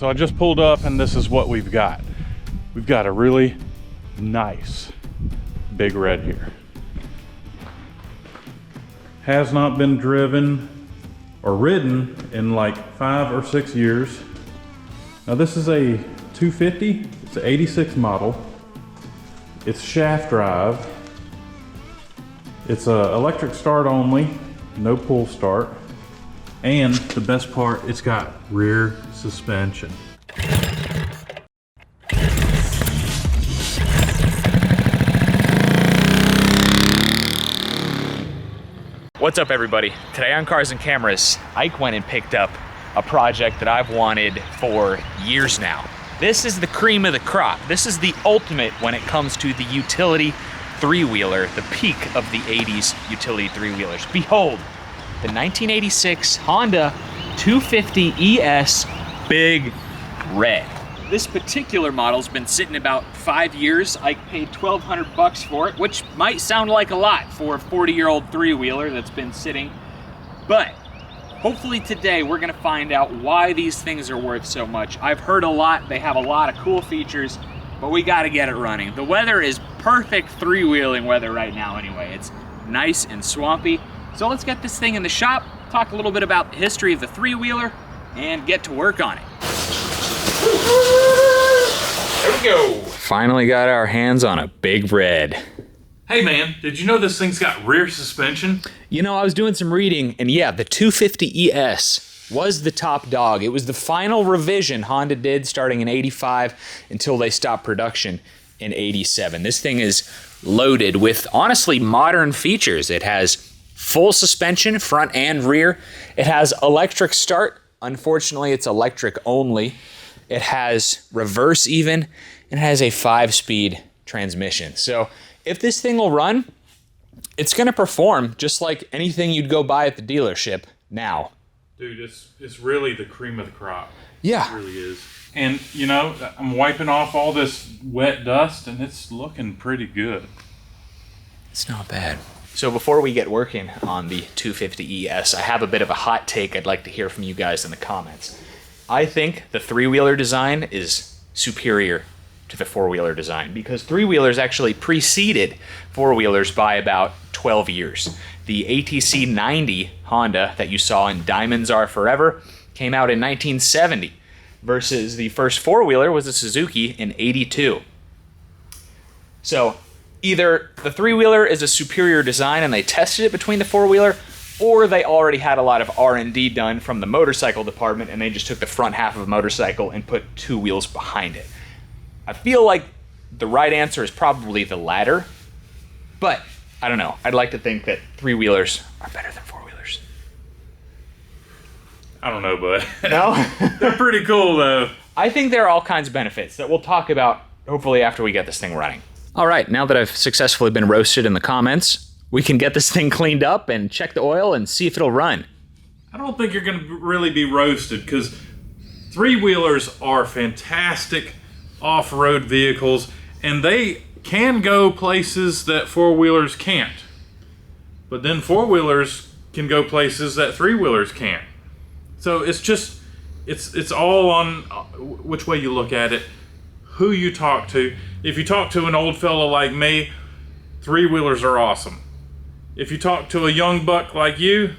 So I just pulled up and this is what we've got. We've got a really nice Big Red here. Has not been driven or ridden in like 5 or 6 years. Now this is a 250, it's an 86 model. It's shaft drive. It's a electric start only, no pull start. And the best part, it's got rear suspension. What's up, everybody? Today on Cars and Cameras, Ike went and picked up a project that I've wanted for years now. This is the cream of the crop. This is the ultimate when it comes to the utility three-wheeler, the peak of the 80s utility three-wheelers. Behold, the 1986 Honda 250ES Big Red. This particular model's been sitting about 5 years. I paid $1,200 for it, which might sound like a lot for a 40-year-old three-wheeler that's been sitting. But hopefully today we're gonna find out why these things are worth so much. I've heard a lot, they have a lot of cool features, but we gotta get it running. The weather is perfect three-wheeling weather right now anyway. It's nice and swampy. So let's get this thing in the shop, talk a little bit about the history of the three-wheeler, and get to work on it. There we go. Finally got our hands on a Big Red. Hey man, did you know this thing's got rear suspension? You know, I was doing some reading, and yeah, the 250ES was the top dog. It was the final revision Honda did starting in '85 until they stopped production in '87. This thing is loaded with honestly modern features. It has full suspension, front and rear. It has electric start. Unfortunately, it's electric only. It has reverse even, and it has a 5-speed transmission. So if this thing will run, it's gonna perform just like anything you'd go buy at the dealership now. Dude, it's really the cream of the crop. Yeah. It really is. And you know, I'm wiping off all this wet dust and it's looking pretty good. It's not bad. So before we get working on the 250ES, I have a bit of a hot take I'd like to hear from you guys in the comments. I think the three-wheeler design is superior to the four-wheeler design because three-wheelers actually preceded four-wheelers by about 12 years. The ATC250 Honda that you saw in Diamonds Are Forever came out in 1970 versus the first four-wheeler was a Suzuki in '82. So either the three-wheeler is a superior design and they tested it between the four-wheeler, or they already had a lot of R&D done from the motorcycle department and they just took the front half of a motorcycle and put two wheels behind it. I feel like the right answer is probably the latter, but I don't know. I'd like to think that three-wheelers are better than four-wheelers. I don't know, bud. No? They're pretty cool though. I think there are all kinds of benefits that we'll talk about hopefully after we get this thing running. All right, now that I've successfully been roasted in the comments, we can get this thing cleaned up and check the oil and see if it'll run. I don't think you're gonna really be roasted because three-wheelers are fantastic off-road vehicles and they can go places that four-wheelers can't. But then four-wheelers can go places that three-wheelers can't. So it's just, it's all on which way you look at it, who you talk to. If you talk to an old fella like me, three-wheelers are awesome. If you talk to a young buck like you,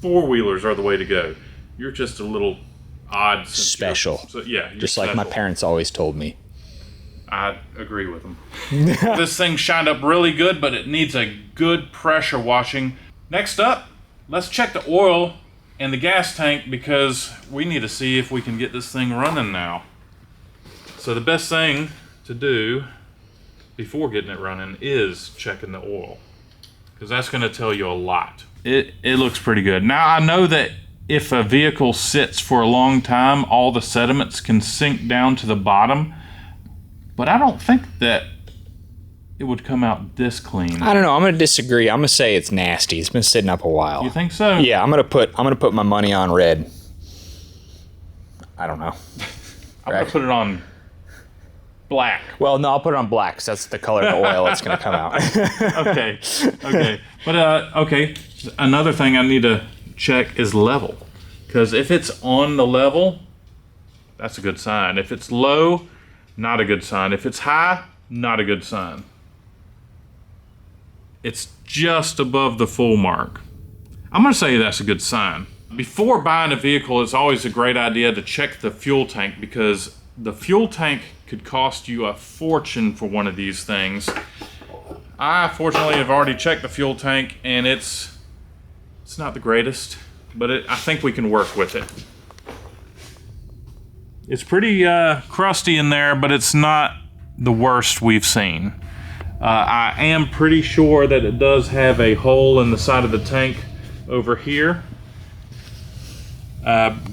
four-wheelers are the way to go. You're just a little odd. Special. So, yeah. Just like my parents always told me. I agree with them. This thing shined up really good, but it needs a good pressure washing. Next up, let's check the oil and the gas tank because we need to see if we can get this thing running now. So the best thing to do before getting it running is checking the oil, because that's going to tell you a lot. It looks pretty good. Now I know that if a vehicle sits for a long time, all the sediments can sink down to the bottom, but I don't think that it would come out this clean. I don't know. I'm going to disagree. I'm going to say it's nasty. It's been sitting up a while. You think so? Yeah, I'm going to put my money on red. I don't know. I'm going to put it on black. Well, no, I'll put it on black because that's the color of the oil that's going to come out. Okay. But, okay. Another thing I need to check is level. Because if it's on the level, that's a good sign. If it's low, not a good sign. If it's high, not a good sign. It's just above the full mark. I'm gonna say that's a good sign. Before buying a vehicle, it's always a great idea to check the fuel tank, because the fuel tank could cost you a fortune for one of these things. I fortunately have already checked the fuel tank, and it's not the greatest, but I think we can work with it. It's pretty crusty in there, but it's not the worst we've seen. I am pretty sure that it does have a hole in the side of the tank over here,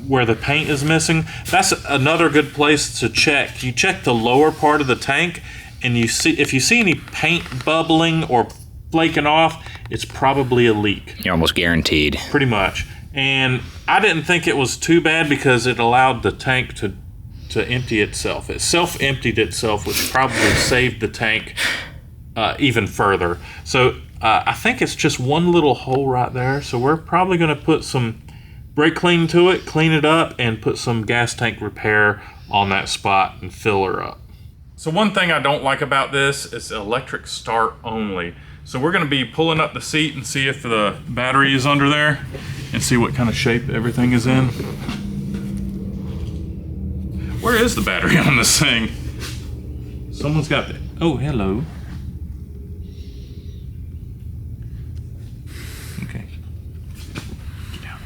where the paint is missing. That's another good place to check. You check the lower part of the tank, and if you see any paint bubbling or flaking off, it's probably a leak. You're almost guaranteed. Pretty much. And I didn't think it was too bad because it allowed the tank to empty itself. It self-emptied itself, which probably saved the tank even further. So I think it's just one little hole right there. So we're probably going to put some brake clean to it, clean it up, and put some gas tank repair on that spot and fill her up. So one thing I don't like about this is electric start only. So we're going to be pulling up the seat and see if the battery is under there and see what kind of shape everything is in. Where is the battery on this thing? Someone's got the... Oh, hello. Okay. Get down.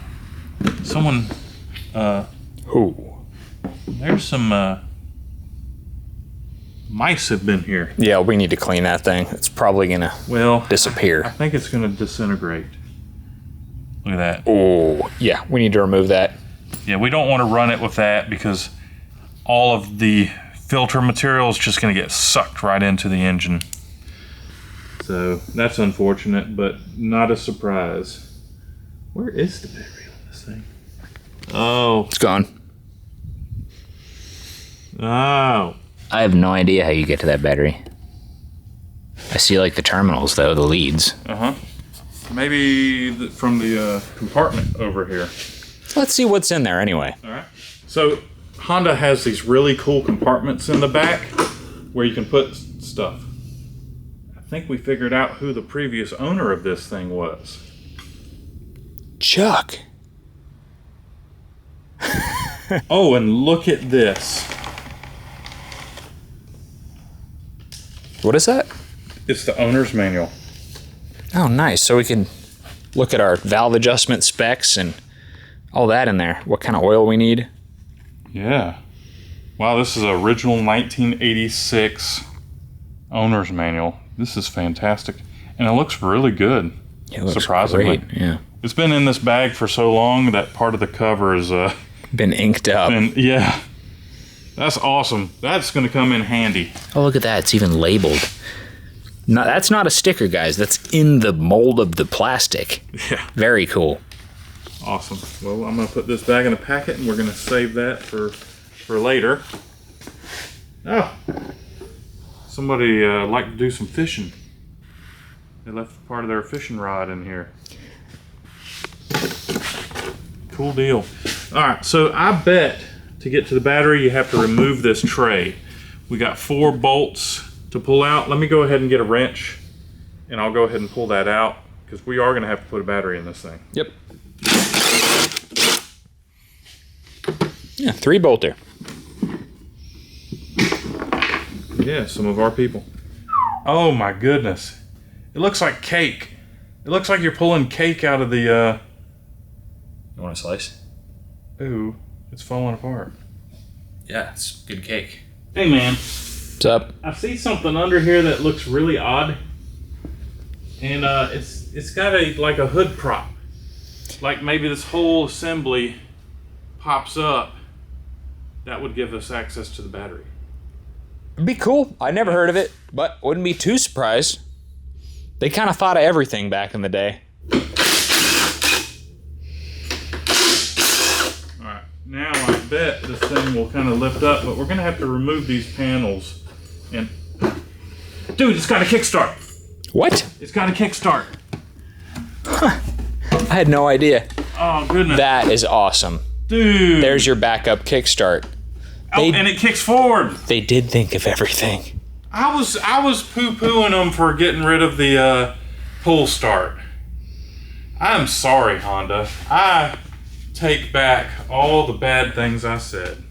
Someone... Who? There's some... mice have been here. Yeah, we need to clean that thing. It's probably gonna disappear. I think it's gonna disintegrate. Look at that. Oh, yeah, we need to remove that. Yeah, we don't want to run it with that because all of the filter material is just gonna get sucked right into the engine. So that's unfortunate, but not a surprise. Where is the battery on this thing? Oh. It's gone. Oh. I have no idea how you get to that battery. I see like the terminals though, the leads. Maybe from the compartment over here. Let's see what's in there anyway. All right. So Honda has these really cool compartments in the back where you can put stuff. I think we figured out who the previous owner of this thing was. Chuck. Oh, and look at this. What is that? It's the owner's manual. Oh, nice. So we can look at our valve adjustment specs and all that in there. What kind of oil we need. Yeah. Wow, this is an original 1986 owner's manual. This is fantastic. And it looks really good. It looks surprisingly. great. Yeah. It's been in this bag for so long that part of the cover has been inked up. Yeah. That's awesome. That's going to come in handy. Oh, look at that. It's even labeled. No, that's not a sticker, guys. That's in the mold of the plastic. Yeah. Very cool. Awesome. Well, I'm going to put this bag in a packet, and we're going to save that for later. Oh. Somebody liked to do some fishing. They left part of their fishing rod in here. Cool deal. All right, so I bet to get to the battery, you have to remove this tray. We got 4 bolts to pull out. Let me go ahead and get a wrench, and I'll go ahead and pull that out, because we are going to have to put a battery in this thing. Yep. Yeah, 3-bolter. Yeah, some of our people. Oh my goodness. It looks like cake. It looks like you're pulling cake out of the... You want a slice? Ooh, it's falling apart. Yeah, it's good cake. Hey man. What's up? I see something under here that looks really odd. And it's got like a hood prop. Like maybe this whole assembly pops up. That would give us access to the battery. It'd be cool. I never heard of it, but wouldn't be too surprised. They kind of thought of everything back in the day. Alright, now I bet this thing will kind of lift up, but we're going to have to remove these panels. And dude, it's got a kickstart. What? It's got a kickstart. Huh. I had no idea. Oh, goodness. That is awesome. Dude. There's your backup kickstart. and it kicks forward. They did think of everything. I was poo-pooing them for getting rid of the pull start. I'm sorry, Honda. I take back all the bad things I said.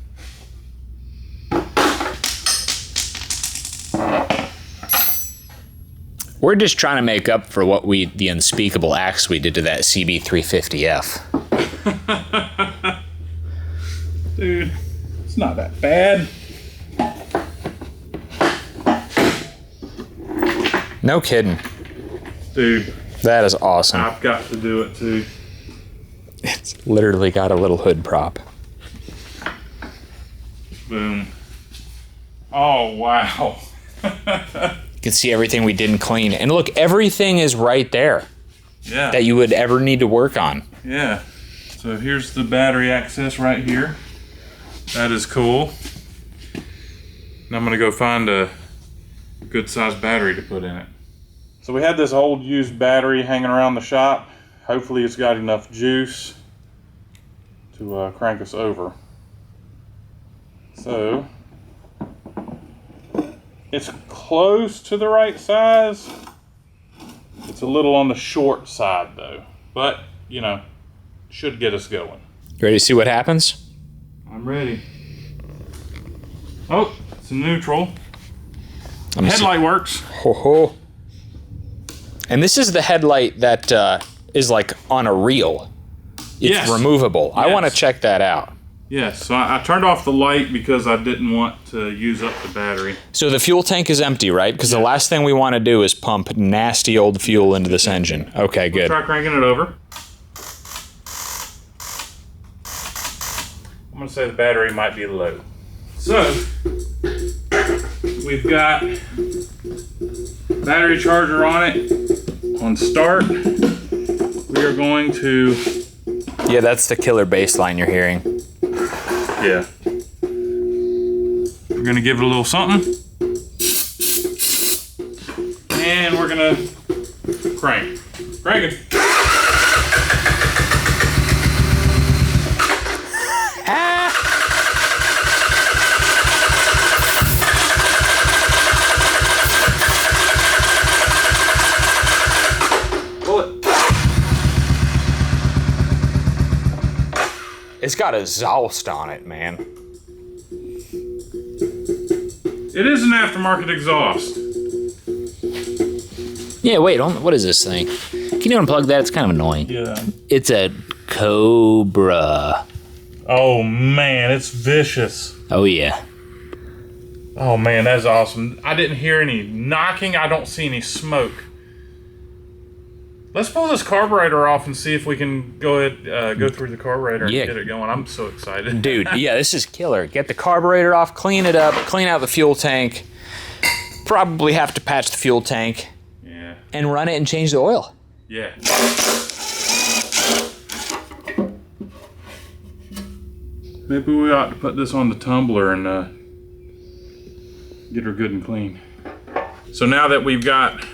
We're just trying to make up for the unspeakable acts we did to that CB350F. Dude, it's not that bad. No kidding. Dude. That is awesome. I've got to do it too. It's literally got a little hood prop. Boom. Oh, wow. You can see everything we didn't clean. And look, everything is right there. Yeah. That you would ever need to work on. Yeah. So here's the battery access right here. That is cool. Now I'm gonna go find a good sized battery to put in it. So we had this old used battery hanging around the shop. Hopefully it's got enough juice to crank us over. So it's close to the right size. It's a little on the short side though, but you know, should get us going. You ready to see what happens? I'm ready. Oh, it's in neutral. Headlight works. Ho ho. And this is the headlight that is like on a reel. It's removable. Yes. I want to check that out. Yes, so I turned off the light because I didn't want to use up the battery. So the fuel tank is empty, right? Because the last thing we want to do is pump nasty old fuel into this engine. Okay, good. Try cranking it over. I'm going to say the battery might be low. So, we've got battery charger on it. On start, we are going to... Yeah, that's the killer bass line you're hearing. Yeah. We're going to give it a little something. And we're going to crank. Crank it. It's got a exhaust on it, man. It is an aftermarket exhaust. Yeah, wait, what is this thing? Can you unplug that? It's kind of annoying. Yeah. It's a Cobra. Oh, man, it's vicious. Oh, yeah. Oh, man, that's awesome. I didn't hear any knocking. I don't see any smoke. Let's pull this carburetor off and see if we can go through the carburetor and get it going. I'm so excited. Dude, yeah, this is killer. Get the carburetor off, clean it up, clean out the fuel tank. Probably have to patch the fuel tank. Yeah. And run it and change the oil. Yeah. Maybe we ought to put this on the tumbler and get her good and clean. So now that we've got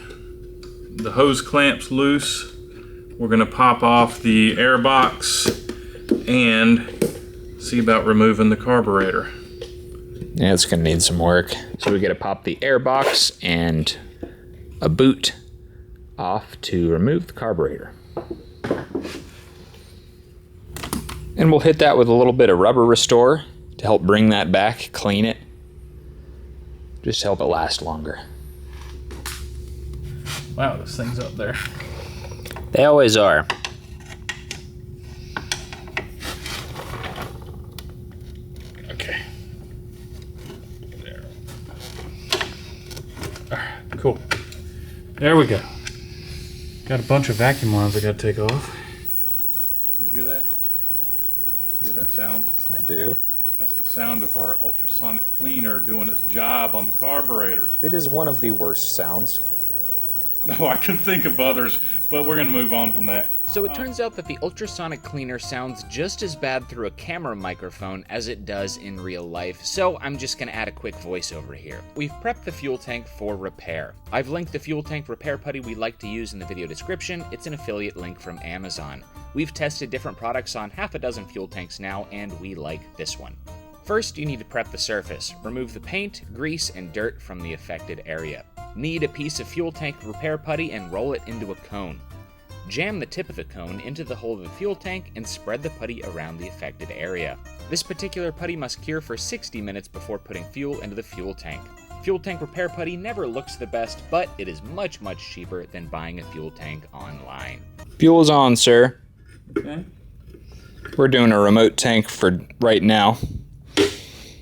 the hose clamps loose, we're going to pop off the air box and see about removing the carburetor. Yeah, it's going to need some work. So we got to pop the air box and a boot off to remove the carburetor. And we'll hit that with a little bit of rubber restore to help bring that back, clean it. Just help it last longer. Wow, this thing's up there. They always are. Okay. There. All right, cool. There we go. Got a bunch of vacuum lines I got to take off. You hear that? Hear that sound? I do. That's the sound of our ultrasonic cleaner doing its job on the carburetor. It is one of the worst sounds. No, I can think of others, but we're going to move on from that. So it turns out that the ultrasonic cleaner sounds just as bad through a camera microphone as it does in real life, so I'm just going to add a quick voiceover here. We've prepped the fuel tank for repair. I've linked the fuel tank repair putty we like to use in the video description. It's an affiliate link from Amazon. We've tested different products on half a dozen fuel tanks now, and we like this one. First, you need to prep the surface. Remove the paint, grease, and dirt from the affected area. Knead a piece of fuel tank repair putty and roll it into a cone. Jam the tip of the cone into the hole of the fuel tank and spread the putty around the affected area. This particular putty must cure for 60 minutes before putting fuel into the fuel tank. Fuel tank repair putty never looks the best, but it is much, much cheaper than buying a fuel tank online. Fuel's on, sir. Okay. We're doing a remote tank for right now.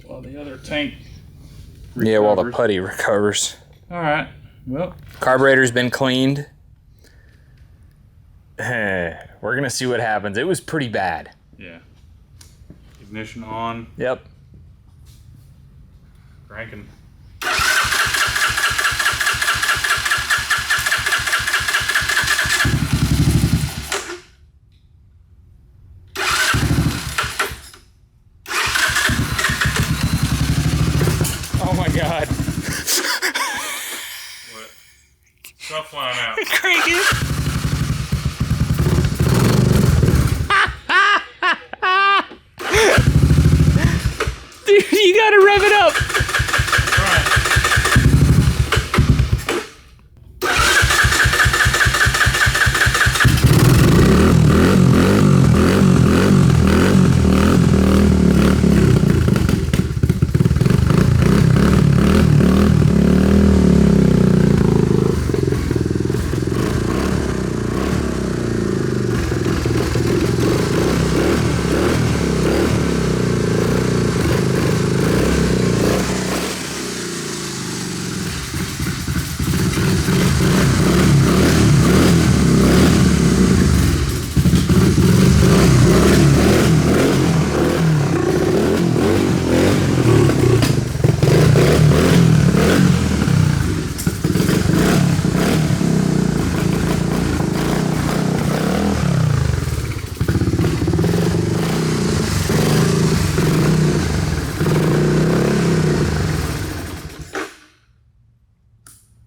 While the other tank recovers. Yeah, while the putty recovers. All right. Well, Carburetor's been cleaned. We're gonna see what happens. It was pretty bad. yeah. Ignition on. Yep. Cranking. Oh my God. What? Stuff flying out. Crank it. Dude, you gotta rev it up. Right.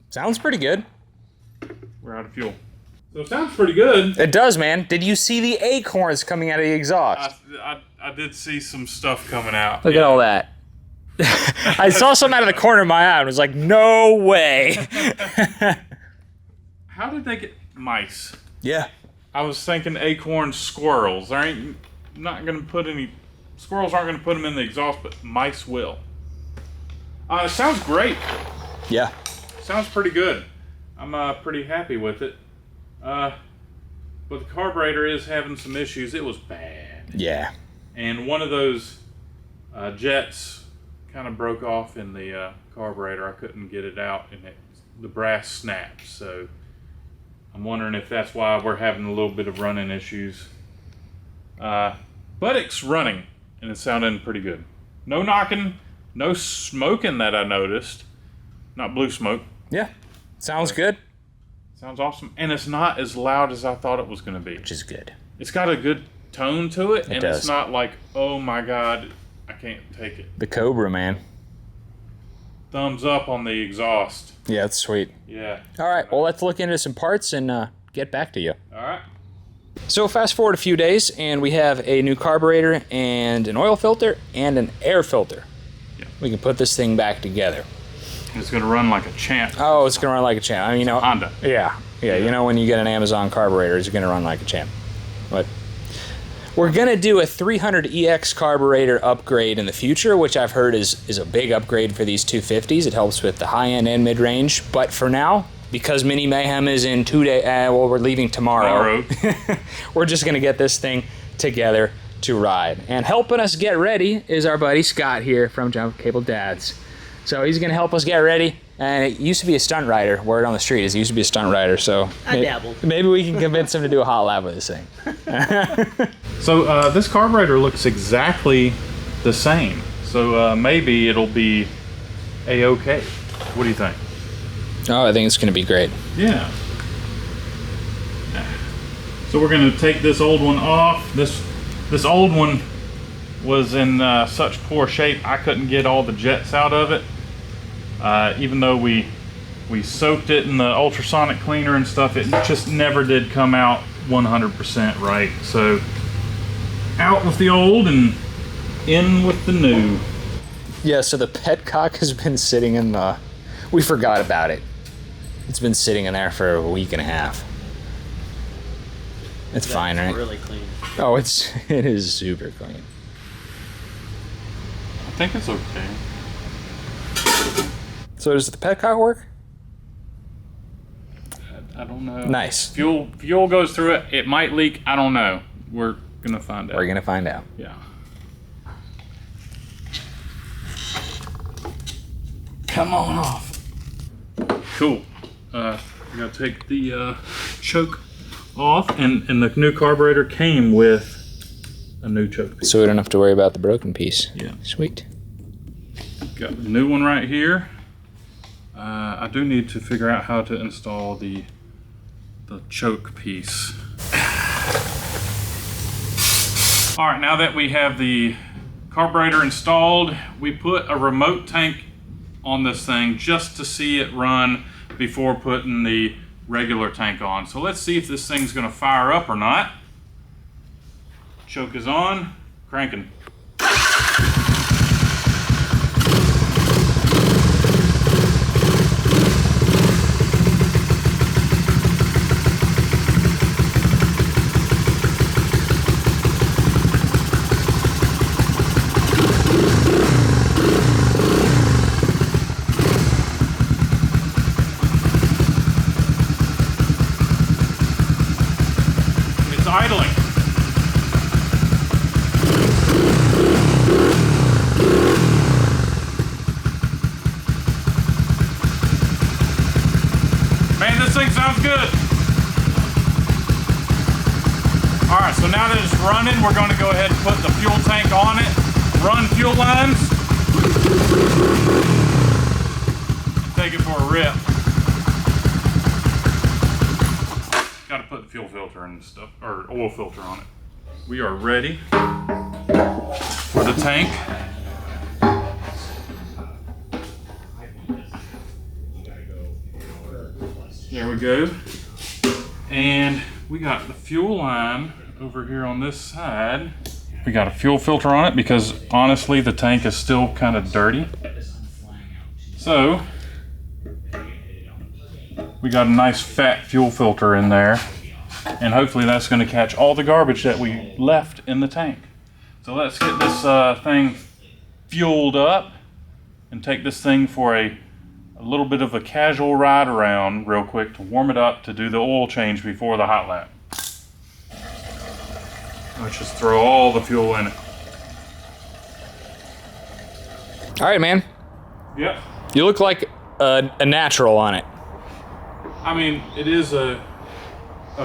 Sounds pretty good. We're out of fuel. So it sounds pretty good. It does, man. Did you see the acorns coming out of the exhaust? I did see some stuff coming out. Look at all that. I saw some out of the corner of my eye and was like, no way. How did they get mice? Yeah. I was thinking acorn squirrels. There ain't not gonna put any squirrels aren't gonna put them in the exhaust, but mice will. It sounds great. Yeah. Sounds pretty good. I'm pretty happy with it. But the carburetor is having some issues. It was bad. Yeah. And one of those jets kind of broke off in the carburetor. I couldn't get it out, and the brass snapped. So I'm wondering if that's why we're having a little bit of running issues. But it's running, and it's sounding pretty good. No knocking, no smoking that I noticed. Not blue smoke. Yeah. Sounds good. Sounds awesome. And it's not as loud as I thought it was going to be. Which is good. It's got a good tone to it, and does. it's not like, oh my God, I can't take it. The Cobra, man. Thumbs up on the exhaust. Yeah, that's sweet. Yeah. All right, well, let's look into some parts and get back to you. All right. So fast forward a few days, and we have a new carburetor and an oil filter and an air filter. Yeah. We can put this thing back together. It's going to run like a champ. Oh, it's going to run like a champ. I mean, you know, Honda. Yeah, you know when you get an Amazon carburetor, it's going to run like a champ. But we're going to do a 300EX carburetor upgrade in the future, which I've heard is a big upgrade for these 250s. It helps with the high-end and mid-range. But for now, because Mini Mayhem is in 2 days, well, we're leaving tomorrow. We're just going to get this thing together to ride. And helping us get ready is our buddy Scott here from Jump Cable Dads. So he's going to help us get ready. And it used to be a stunt rider. Word on the street is he used to be a stunt rider. So I dabbled. Maybe we can convince him to do a hot lap with this thing. So this carburetor looks exactly the same. So maybe it'll be A-okay. What do you think? Oh, I think it's going to be great. Yeah. So we're going to take this old one off. This old one was in such poor shape I couldn't get all the jets out of it. Even though we soaked it in the ultrasonic cleaner and stuff, it just never did come out 100% right. So out with the old and in with the new. Yeah, so the petcock has been sitting in the... We forgot about it. It's been sitting in there for a week and a half. It's fine, right? Really clean. Oh, it is super clean. I think it's okay. So does the petcock work? I don't know. Nice. Fuel goes through it. It might leak. I don't know. We're gonna find out. We're gonna find out. Yeah. Come on off. Cool. We gotta take the choke off, and the new carburetor came with a new choke piece. So we don't have to worry about the broken piece. Yeah. Sweet. Got the new one right here. I do need to figure out how to install the choke piece. All right, now that we have the carburetor installed, we put a remote tank on this thing just to see it run before putting the regular tank on. So let's see if this thing's gonna fire up or not. Choke is on, cranking. Idling. Man, this thing sounds good. All right, so now that it's running, we're going to go ahead and put the fuel tank on it, run fuel lines, and take it for a rip. Got to put the fuel filter and stuff, or oil filter on it. We are ready for the tank. There we go. And we got the fuel line over here on this side. We got a fuel filter on it because honestly the tank is still kind of dirty. So we got a nice fat fuel filter in there, and hopefully that's going to catch all the garbage that we left in the tank. So let's get this thing fueled up and take this thing for a little bit of a casual ride around real quick to warm it up to do the oil change before the hot lap. Let's just throw all the fuel in it. All right, man. Yep. You look like a natural on it. I mean, it is a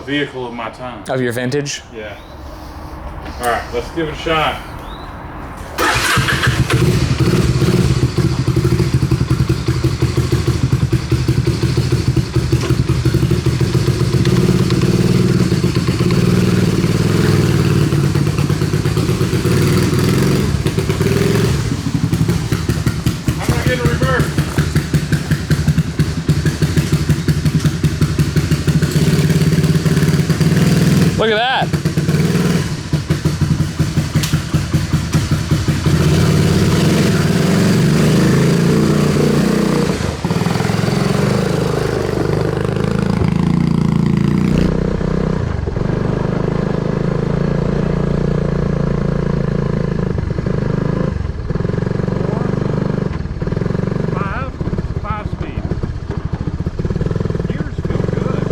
vehicle of my time. Of your vintage? Yeah. All right, let's give it a shot. I'm gonna get a reverse. Look at that. Five speed. Gears feel good.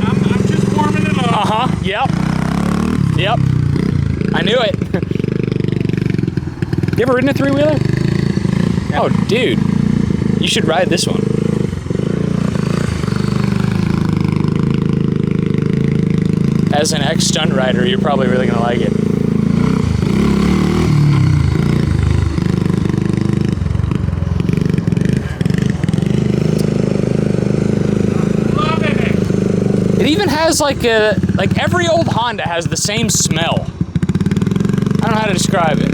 I'm just warming it up. Uh-huh, yep. Yep. I knew it. You ever ridden a three-wheeler? Yeah. Oh, dude. You should ride this one. As an ex-stunt rider, you're probably really gonna like it. Loving it. It even has like every old Honda has the same smell. I don't know how to describe it.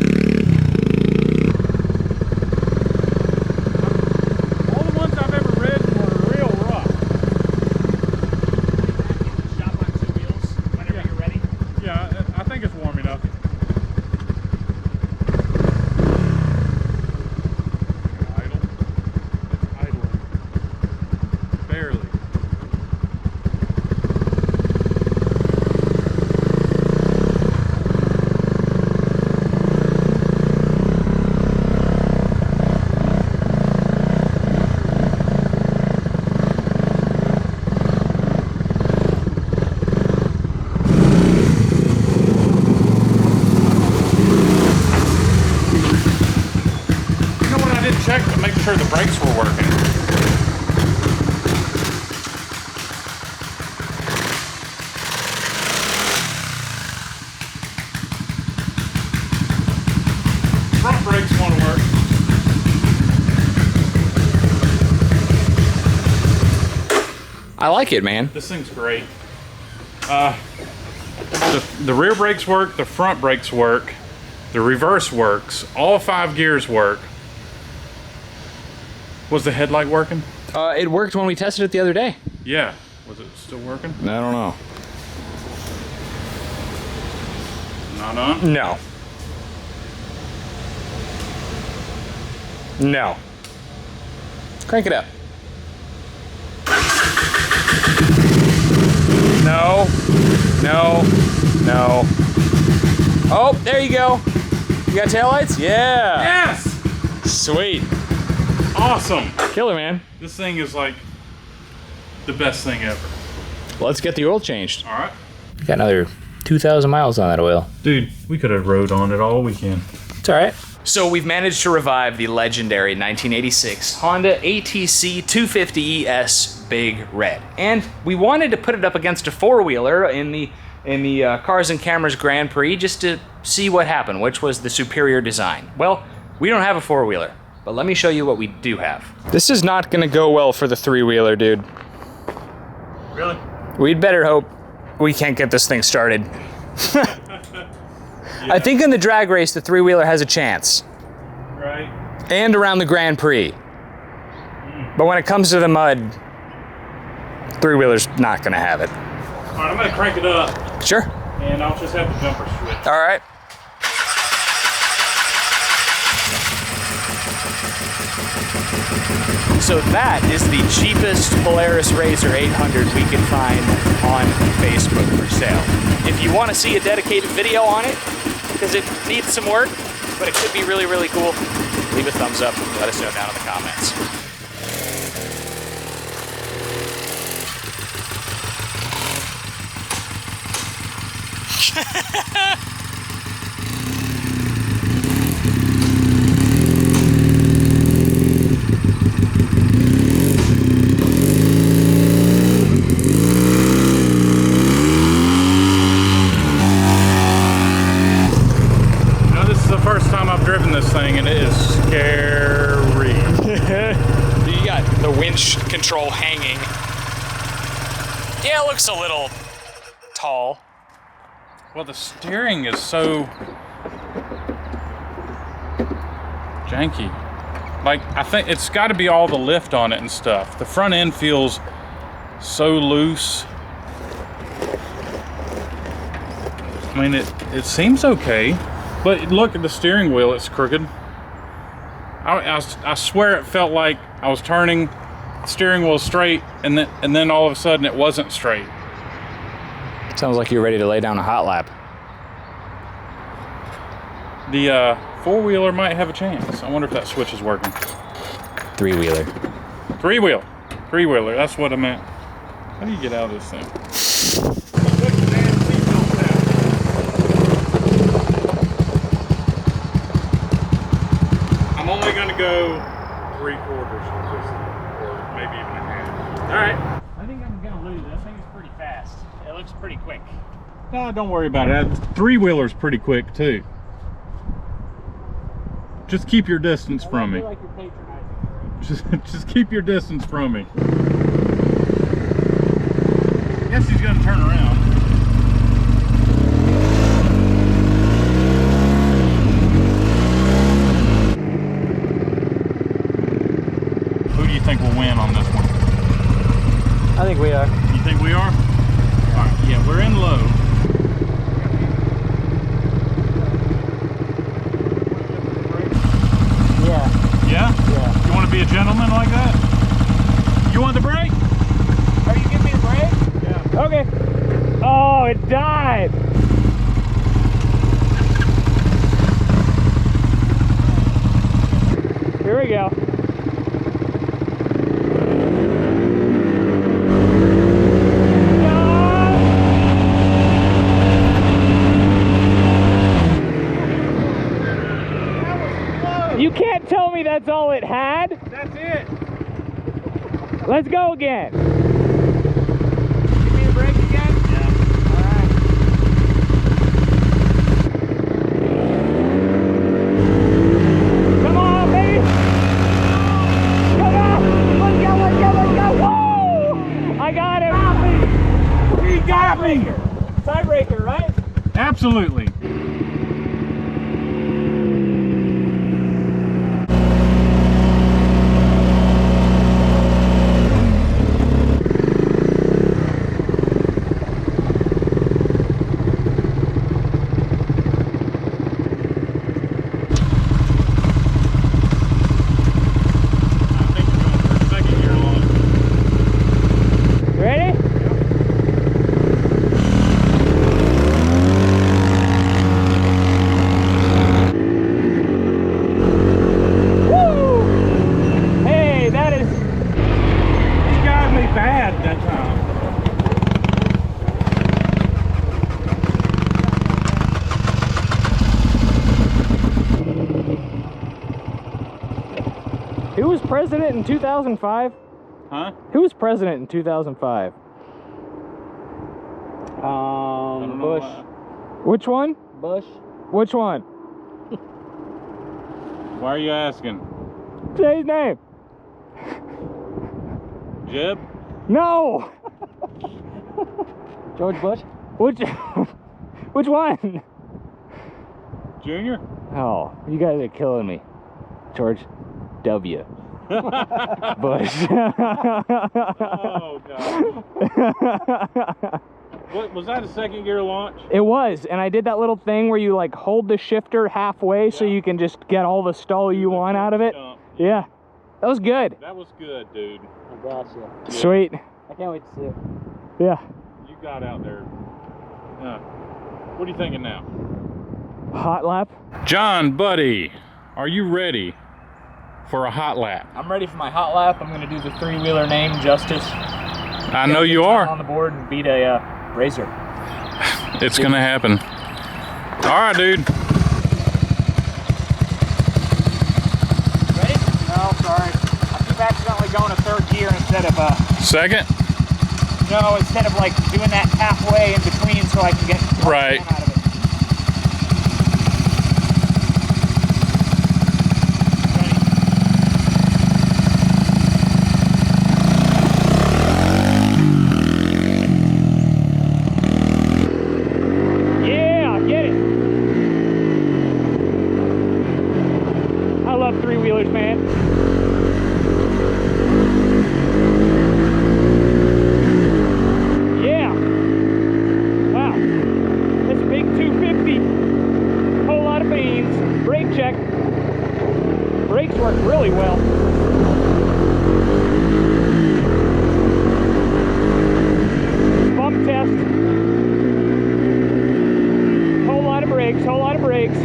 I didn't check to make sure the brakes were working. Front brakes want to work. I like it, man. This thing's great. The rear brakes work, the front brakes work, the reverse works, all 5 gears work. Was the headlight working? It worked when we tested it the other day. Yeah. Was it still working? I don't know. Not on? No. No. Crank it up. No. No. No. Oh, there you go. You got taillights? Yeah. Yes! Sweet. Awesome. Killer, man. This thing is like the best thing ever. Let's get the oil changed. All right. Got another 2,000 miles on that oil. Dude, we could have rode on it all weekend. It's all right. So we've managed to revive the legendary 1986 Honda ATC250ES Big Red. And we wanted to put it up against a four-wheeler in the Cars and Cameras Grand Prix just to see what happened, which was the superior design. Well, we don't have a four-wheeler, but let me show you what we do have. This is not gonna go well for the three-wheeler, dude. Really? We'd better hope we can't get this thing started. Yeah. I think in the drag race, the three-wheeler has a chance. Right. And around the Grand Prix. But when it comes to the mud, three-wheeler's not gonna have it. All right, I'm gonna crank it up. Sure. And I'll just have the jumper switch. All right. So that is the cheapest Polaris Razor 800 we can find on Facebook for sale. If you want to see a dedicated video on it, because it needs some work, but it could be really, really cool, leave a thumbs up. Let us know down in the comments. Driven this thing and it is scary. You got the winch control hanging. Yeah, it looks a little tall. Well, the steering is so janky. Like, I think it's got to be all the lift on it and stuff. The front end feels so loose. I mean, it seems okay. But look at the steering wheel, it's crooked. I swear it felt like I was turning, the steering wheel straight, and then all of a sudden it wasn't straight. Sounds like you're ready to lay down a hot lap. The four-wheeler might have a chance. I wonder if that switch is working. Three-wheeler. Three-wheeler, that's what I meant. How do you get out of this thing? I'm only gonna go 3/4 of this, or maybe even a half. All right. I think I'm gonna lose. That thing is pretty fast. It looks pretty quick. No, don't worry about it. Three-wheeler's pretty quick too. Just keep your distance from me. Like you're patronizing. Just keep your distance from me. Guess he's gonna turn around. Who do you think will win on this one? I think we are. You think we are? All right, yeah, we're in low. Yeah. Yeah? Yeah. You want to be a gentleman like that? You want the brake? Are you giving me the brake? Yeah. Okay. Oh, it died. Here we go. You can't tell me me that's all it had? That's it. Let's go again. Give me a break again? Yeah. All right. Come on, baby. Come on. Let's go, let's go, let's go. Woo! I got him. He got me. Tiebreaker, right? Absolutely. Who was president in 2005? Huh? Who was president in 2005? Bush. Which one? Bush. Which one? Why are you asking? Say his name. Jeb? No! George Bush. Which one? Junior? Oh, you guys are killing me. George W. Bush. Oh, God. What, was that a second gear launch? It was, and I did that little thing where you like hold the shifter halfway so you can just get all the stall you want out of it. Yeah, that was good. That was good, dude. I gotcha. Sweet. I can't wait to see it. Yeah. You got out there. What are you thinking now? Hot lap. John, buddy, are you ready for a hot lap? I'm ready for my hot lap. I'm going to do the three-wheeler name justice. I know you are. On the board and beat a Razor. It's going to happen. All right, dude. Ready? No, sorry. I keep accidentally going to third gear instead of Second? no, instead of like doing that halfway in between so I can get Right. out of it. Three-wheelers, man. Yeah. Wow. This big 250. Whole lot of beans. Brake check. Brakes work really well. Bump test. Whole lot of brakes. Whole lot of brakes.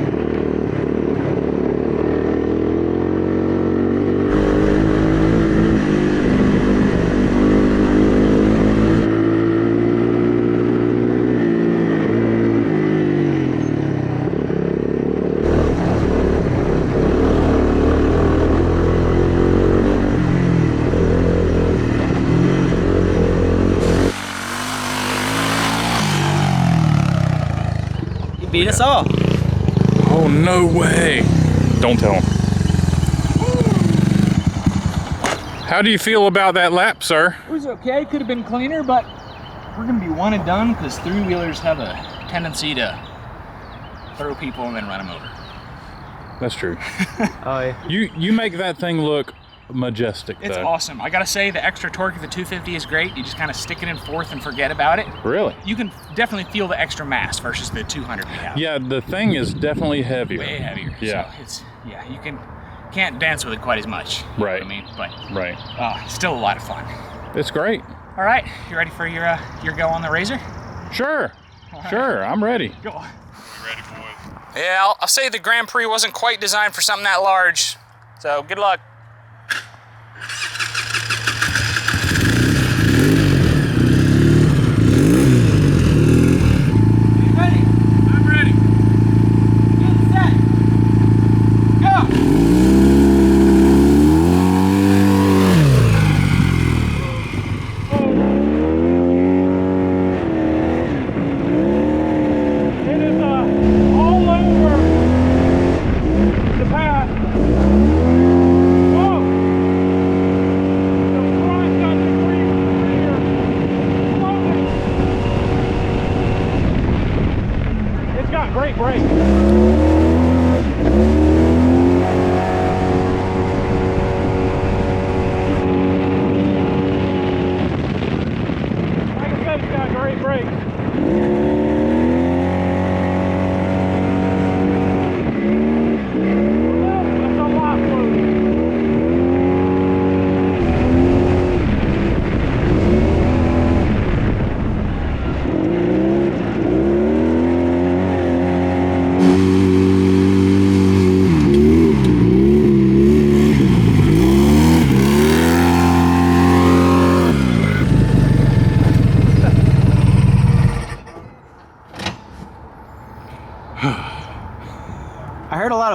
Beat us all. Oh, no way. Don't tell him. How do you feel about that lap, sir? It was okay, could have been cleaner, but we're gonna be one and done because three-wheelers have a tendency to throw people and then run them over. That's true. Oh, yeah. You make that thing look majestic, It's though. awesome. I gotta say, the extra torque of the 250 is great. You just kind of stick it in fourth and forget about it. Really? You can definitely feel the extra mass versus the 200 we have. Yeah, the thing is definitely heavier. Way heavier. Yeah. So it's, yeah, you can't dance with it quite as much. You know Right. what I mean? But Right. still a lot of fun. It's great. All right, you ready for your go on the Razor? Sure. Sure, I'm ready. Go on. You ready, boys? Yeah, I'll say the Grand Prix wasn't quite designed for something that large. So good luck. I'm ready. Get set. Go!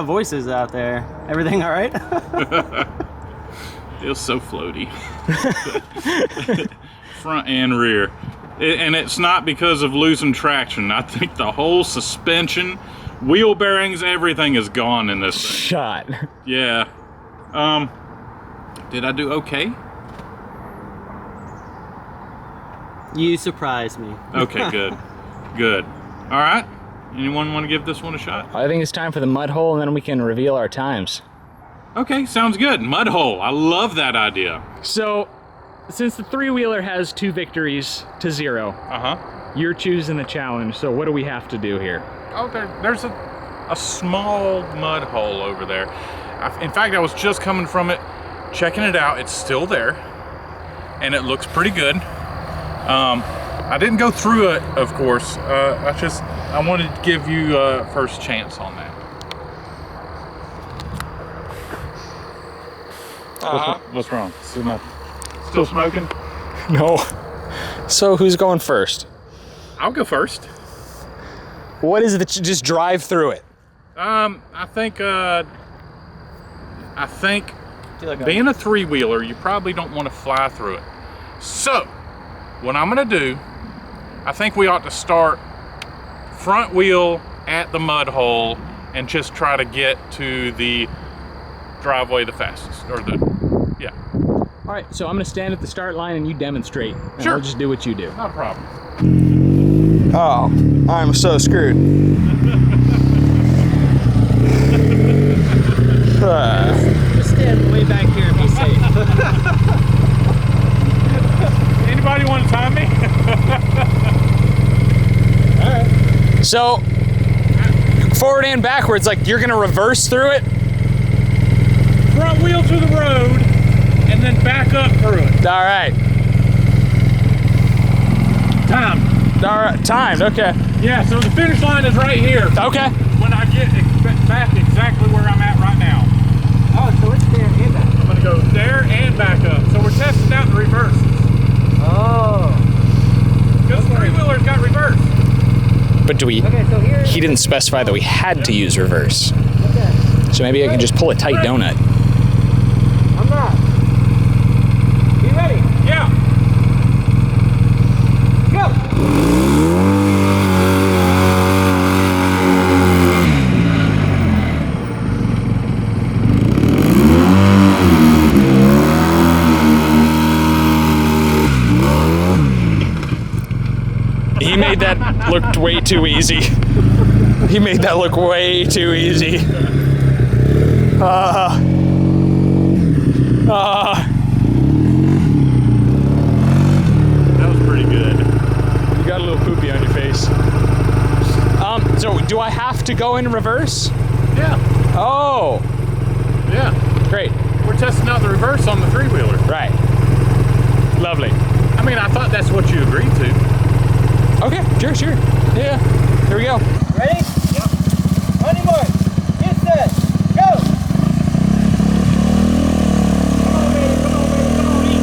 of voices out there. Everything all right? It's so floaty. Front and rear. And it's not because of losing traction. I think the whole suspension, wheel bearings, everything is gone in this thing. Shot. Yeah. Did I do okay? You surprised me. Okay, good. Good. All right. Anyone want to give this one a shot? I think it's time for the mud hole, and then we can reveal our times. Okay, sounds good. Mud hole. I love that idea. So, since the three-wheeler has 2 victories to 0, you're choosing the challenge, so what do we have to do here? Oh, there's a small mud hole over there. In fact, I was just coming from it, checking it out. It's still there, and it looks pretty good. I didn't go through it, of course. I wanted to give you a first chance on that. What's wrong? Still smoking? No. So who's going first? I'll go first. What is it that you just drive through it? I think being a three-wheeler, you probably don't want to fly through it. So, what I'm gonna do, I think we ought to start front wheel at the mud hole and just try to get to the driveway the fastest, yeah. All right, so I'm gonna stand at the start line and you demonstrate. And Sure. I'll just do what you do. Not a problem. Oh, I'm so screwed. Just stand way back here and be safe. Anybody want to time me? All right. So, forward and backwards, like you're gonna reverse through it? Front wheel to the road and then back up through it. All right. Time. All right, timed, okay. Yeah, so the finish line is right here. Okay. When I get back exactly where I'm at right now. Oh, so it's there and back. I'm gonna go there and back up. So we're testing out the reverses. Oh. Because the three-wheeler's got reverse. But do we, Okay, so here. he didn't specify that we had to use reverse. Okay. So maybe I can just pull a tight donut. I'm not. You ready? Yeah. Go! He made that look way too easy. He made that look way too easy. That was pretty good. You got a little poopy on your face. So do I have to go in reverse? Yeah. Oh, Yeah. great. We're testing out the reverse on the three-wheeler. Right. Lovely. I mean, I thought that's what you agreed to. Okay, sure. Yeah, here we go. Ready? Yep. On your mark. Get set. Go! Come on, baby. Come on, baby. Come on, eat.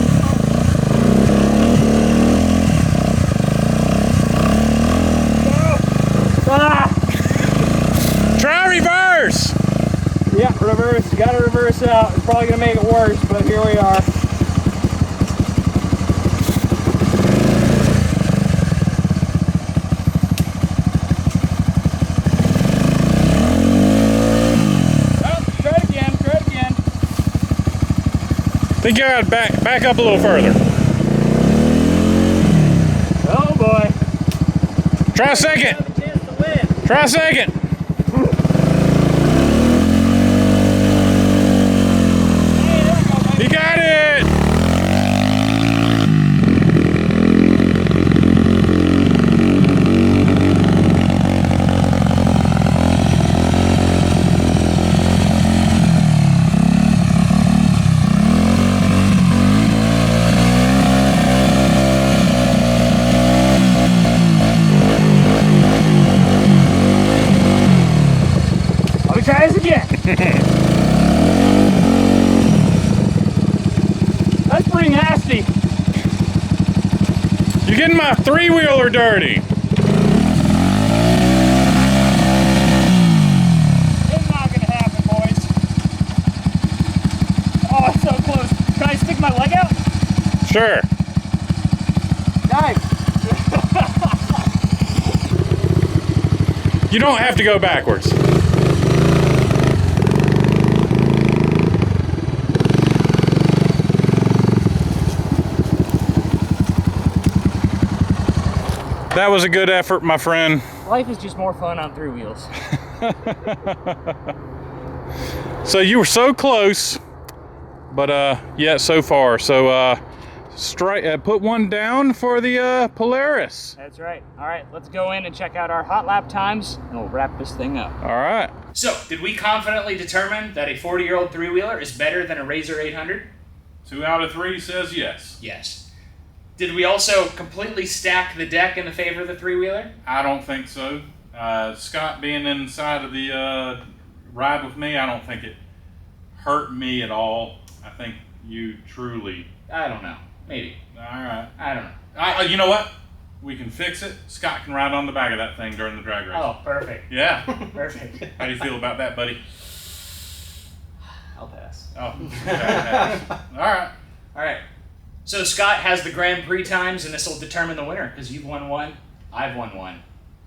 Go! Ah! Try reverse! Yeah, reverse. You gotta reverse out. It's probably gonna make it worse, but here we are. Oh, try it again. I think you gotta back up a little further. Oh boy. Try a second. Have a chance to win. Try a second. Hey, there we go, baby. You got it. Let me try this again. That's pretty nasty. You're getting my three-wheeler dirty. It's not gonna happen. stick my leg out? Sure. Nice. You don't have to go backwards. That was a good effort, my friend. Life is just more fun on three wheels. So you were so close, but yeah, so far. So put one down for the Polaris. That's right. All right, let's go in and check out our hot lap times, and we'll wrap this thing up. All right. So, did we confidently determine that a 40-year-old three-wheeler is better than a Razor 800? 2 out of 3 says yes. Yes. Did we also completely stack the deck in the favor of the three-wheeler? I don't think so. Scott being inside of the ride with me, I don't think it hurt me at all. I think you truly... I don't know. Maybe. All right. I don't know. You know what? We can fix it. Scott can ride on the back of that thing during the drag race. Oh, perfect. Yeah. Perfect. How do you feel about that, buddy? I'll pass. Oh. All right. All right. So Scott has the Grand Prix times, and this will determine the winner, because you've won one, I've won one.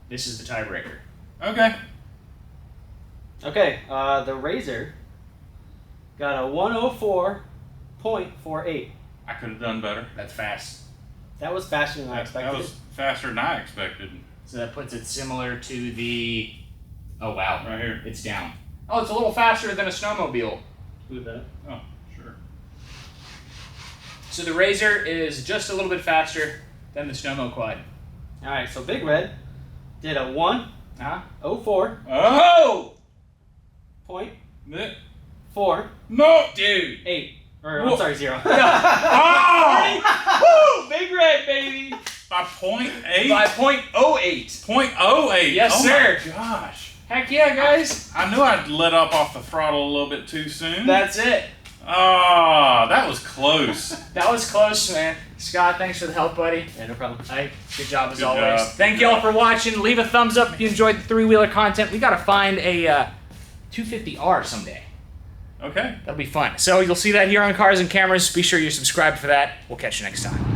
This is the tiebreaker. Okay. Okay, the Razor got a 104.48. I could have done better. That's fast. That was faster than I That expected. was faster than I expected. So that puts it similar to the... Oh, wow. Right here. It's down. Oh, it's a little faster than a snowmobile. Move that. Oh, sure. So the Razor is just a little bit faster than the Snowmo Quad. All right, so Big Red did a 104.8. Oh! No! Dude. Or, I'm sorry, 0. Oh! Woo! Big Red, baby! By 0.8? By 0.08. 0.08? Yes, oh sir. My gosh. Heck yeah, guys. I knew I'd let up off the throttle a little bit too soon. That's it. Oh, that was close. That was close, man. Scott, thanks for the help, buddy. Yeah, no problem. Hey, good job as Good always. job. Thank Good you all job. for watching. Leave a thumbs up if you enjoyed the three-wheeler content. We got to find a 250R someday. Okay. That'll be fun. So you'll see that here on Cars and Cameras. Be sure you're subscribed for that. We'll catch you next time.